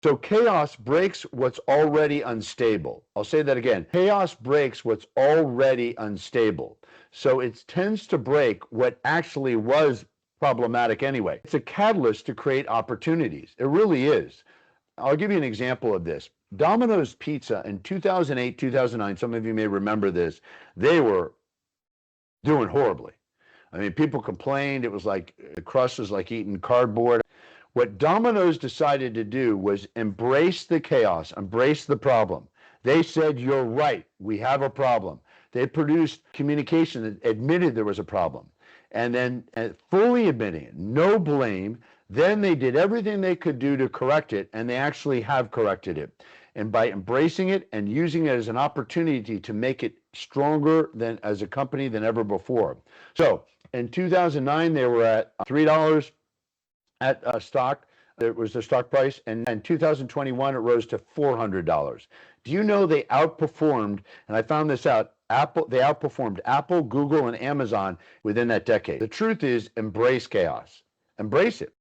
So chaos breaks what's already unstable. I'll say that again. Chaos breaks what's already unstable. So it tends to break what actually was problematic anyway. It's a catalyst to create opportunities. It really is. I'll give you an example of this. Domino's Pizza in 2008, 2009, some of you may remember this, they were doing horribly. I mean, people complained. It was like the crust was like eating cardboard. What Domino's decided to do was embrace the chaos, embrace the problem. They said, you're right, we have a problem. They produced communication that admitted there was a problem. And then fully admitting it, no blame. Then they did everything they could do to correct it, and they actually have corrected it. And by embracing it and using it as an opportunity to make it stronger than as a company than ever before. So in 2009, they were at $3 at stock. It was the stock price. And in 2021, it rose to $400. Do you know they outperformed, and I found this out, they outperformed Apple, Google, and Amazon within that decade. The truth is, embrace chaos. Embrace it.